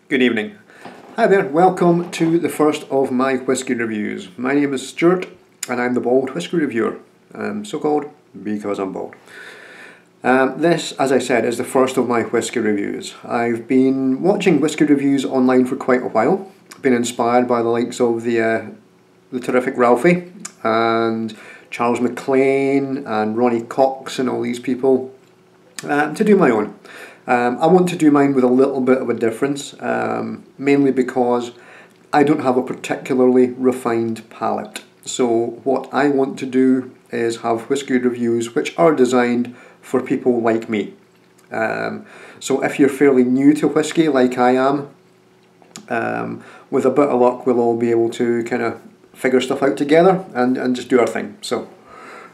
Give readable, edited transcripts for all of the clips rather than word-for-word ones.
Good evening. Hi there, welcome to the first of my whisky reviews. My name is Stuart and I'm the Bald Whisky Reviewer. So called because I'm bald. This, as I said, is the first of my whisky reviews. I've been watching whisky reviews online for quite a while. Been inspired by the likes of the terrific Ralphie and Charles McLean and Ronnie Cox and all these people to do my own. I want to do mine with a little bit of a difference, mainly because I don't have a particularly refined palate. So what I want to do is have whisky reviews which are designed for people like me. So if you're fairly new to whisky like I am, with a bit of luck we'll all be able to kind of figure stuff out together and just do our thing. So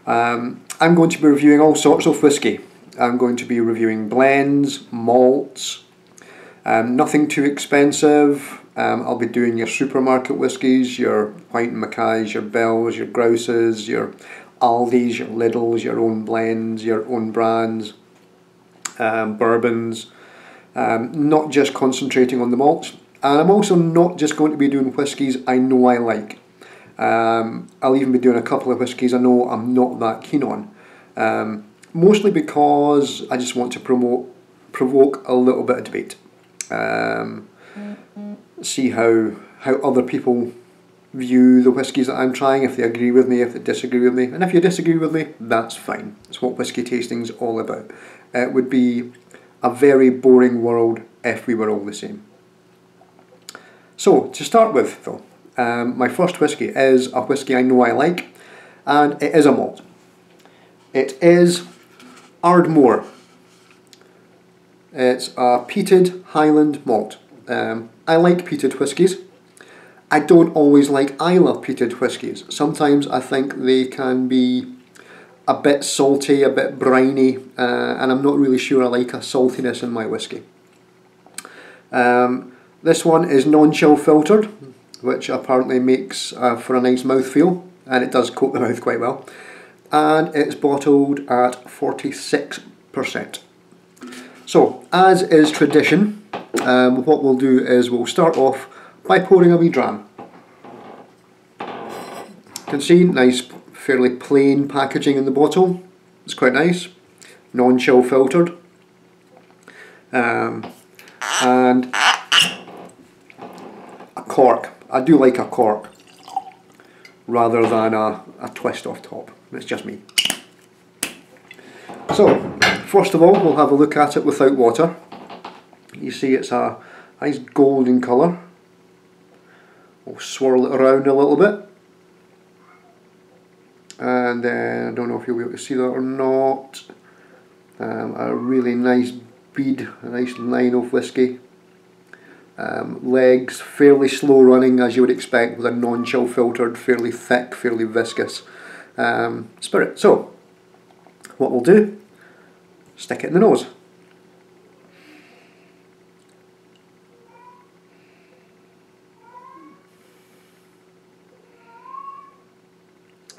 I'm going to be reviewing all sorts of whisky. I'm going to be reviewing blends, malts, nothing too expensive. I'll be doing your supermarket whiskies, your White and Mackays, your Bells, your Grouses, your Aldis, your Lidls, your own blends, your own brands, bourbons, not just concentrating on the malts. And I'm also not just going to be doing whiskies I know I like. I'll even be doing a couple of whiskies I know I'm not that keen on. Mostly because I just want to provoke a little bit of debate. See how other people view the whiskies that I'm trying, if they agree with me, if they disagree with me. And if you disagree with me, that's fine. It's what whisky tasting's all about. It would be a very boring world if we were all the same. So, to start with though, my first whisky is a whisky I know I like, and it is a malt. It is Ardmore. It's a peated Highland malt. I like peated whiskies. I don't always like Islay peated whiskies. Sometimes I think they can be a bit salty, a bit briny, and I'm not really sure I like a saltiness in my whisky. This one is non-chill filtered, which apparently makes for a nice mouthfeel, and it does coat the mouth quite well. And it's bottled at 46%. So, as is tradition, what we'll do is we'll start off by pouring a wee dram. You can see nice, fairly plain packaging in the bottle. It's quite nice, non-chill filtered, and a cork. I do like a cork rather than a twist off top. It's just me. So, first of all, we'll have a look at it without water. You see it's a nice golden colour. We'll swirl it around a little bit. And then, I don't know if you'll be able to see that or not. A really nice bead, a nice line of whisky. Legs, fairly slow running as you would expect with a non-chill filtered, fairly thick, fairly viscous spirit. So, what we'll do, stick it in the nose.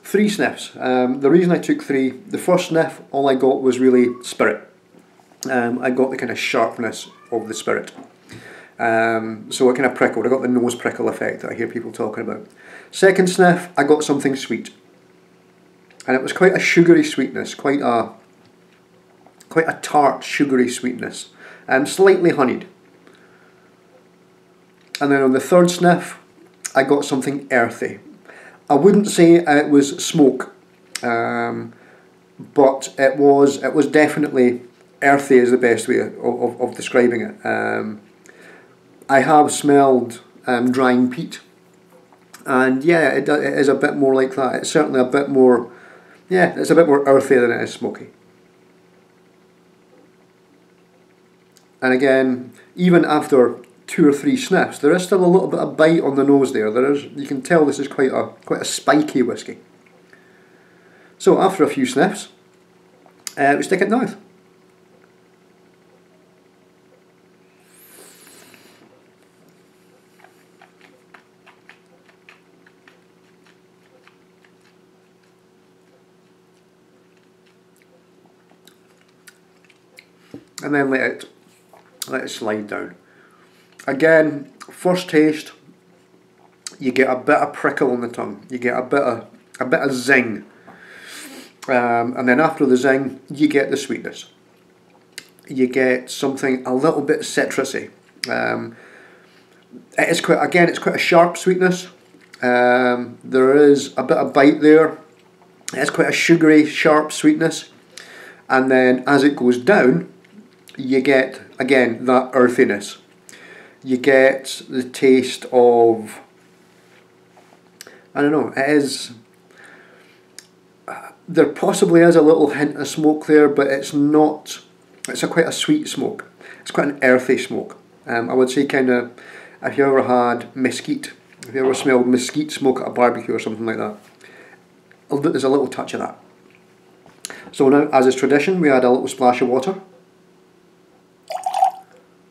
Three sniffs. The reason I took three, the first sniff, all I got was really spirit. I got the kind of sharpness of the spirit. So it kind of prickled. I got the nose prickle effect that I hear people talking about. Second sniff, I got something sweet. And it was quite a sugary sweetness, quite a tart, sugary sweetness, slightly honeyed. And then on the third sniff, I got something earthy. I wouldn't say it was smoke, but it was definitely earthy is the best way of describing it. I have smelled drying peat, and yeah, it is a bit more like that. It's certainly a bit more. Yeah, it's a bit more earthy than it is smoky. And again, even after 2 or 3 sniffs, there is still a little bit of bite on the nose there. You can tell this is quite a spiky whisky. So after a few sniffs, we stick it in the mouth. And then let it slide down. Again, first taste, you get a bit of prickle on the tongue. You get a bit of zing, and then after the zing, you get the sweetness. You get something a little bit citrusy. It's quite a sharp sweetness. There is a bit of bite there. It's quite a sugary, sharp sweetness, and then as it goes down, you get again that earthiness. You get the taste of, I don't know, it is, there possibly is a little hint of smoke there, but it's not, it's quite a sweet smoke. It's quite an earthy smoke. I would say kind of, if you ever had mesquite, if you ever smelled mesquite smoke at a barbecue or something like that, there's a little touch of that. So now, as is tradition, we add a little splash of water.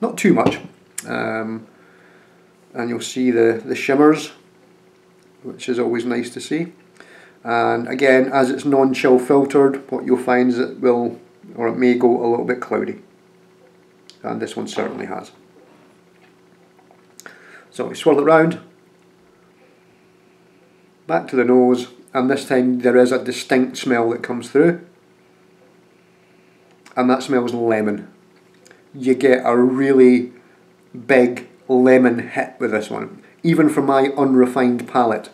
Not too much. And you'll see the shimmers, which is always nice to see. And again, as it's non-chill filtered, what you'll find is it will, or it may go a little bit cloudy. And this one certainly has. So we swirl it round, back to the nose, and this time there is a distinct smell that comes through, and that smells lemon. You get a really big lemon hit with this one. Even for my unrefined palate,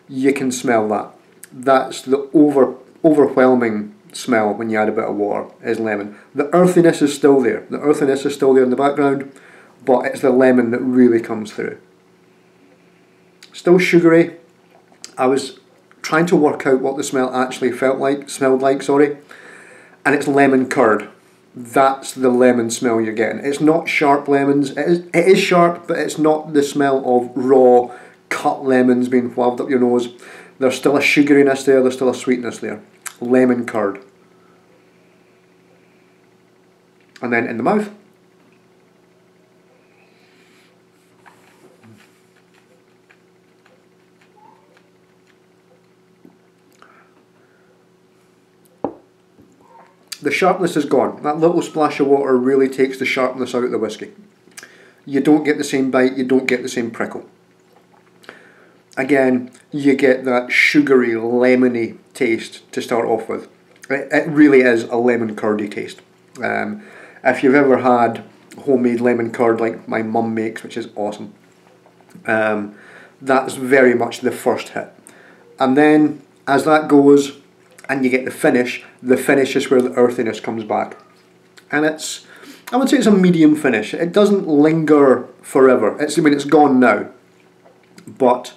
you can smell that. That's the overwhelming smell when you add a bit of water, is lemon. The earthiness is still there. The earthiness is still there in the background, but it's the lemon that really comes through. Still sugary. I was trying to work out what the smell actually smelled like, and it's lemon curd. That's the lemon smell you're getting. It's not sharp lemons. It is sharp, but it's not the smell of raw cut lemons being wafted up your nose. There's still a sugariness there, there's still a sweetness there. Lemon curd. And then in the mouth, the sharpness is gone. That little splash of water really takes the sharpness out of the whiskey. You don't get the same bite, you don't get the same prickle. Again, you get that sugary, lemony taste to start off with. It really is a lemon curdy taste. If you've ever had homemade lemon curd like my mum makes, which is awesome, that's very much the first hit. And then as that goes, and you get the finish is where the earthiness comes back. And it's, I would say it's a medium finish. It doesn't linger forever. It's gone now. But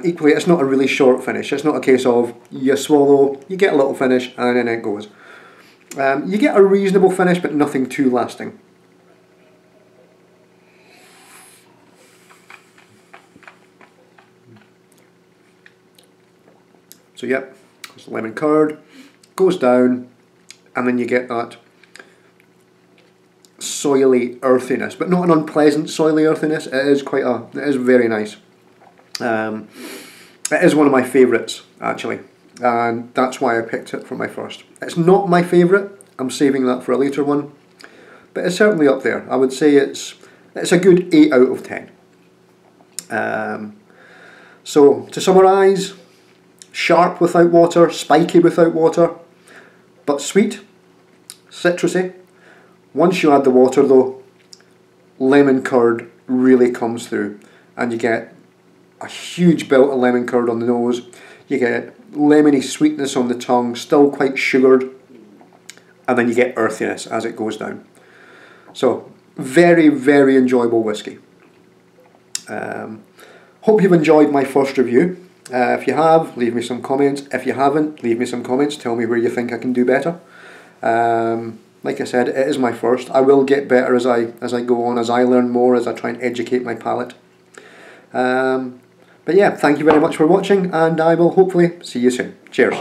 equally, it's not a really short finish. It's not a case of you swallow, you get a little finish, and then it goes. You get a reasonable finish, but nothing too lasting. So yep. It's lemon curd, goes down, and then you get that soily earthiness, but not an unpleasant soily earthiness. It is very nice. It is one of my favourites actually, and that's why I picked it for my first. It's not my favourite. I'm saving that for a later one, but it's certainly up there. I would say it's a good 8 out of 10. So to summarise. Sharp without water, spiky without water, but sweet, citrusy. Once you add the water though, lemon curd really comes through, and you get a huge belt of lemon curd on the nose. You get lemony sweetness on the tongue, still quite sugared, and then you get earthiness as it goes down. So very, very enjoyable whiskey. Hope you've enjoyed my first review. If you have, leave me some comments. If you haven't, leave me some comments. Tell me where you think I can do better. Like I said, it is my first. I will get better as I go on, as I learn more, as I try and educate my palate. But yeah, thank you very much for watching, and I will hopefully see you soon. Cheers.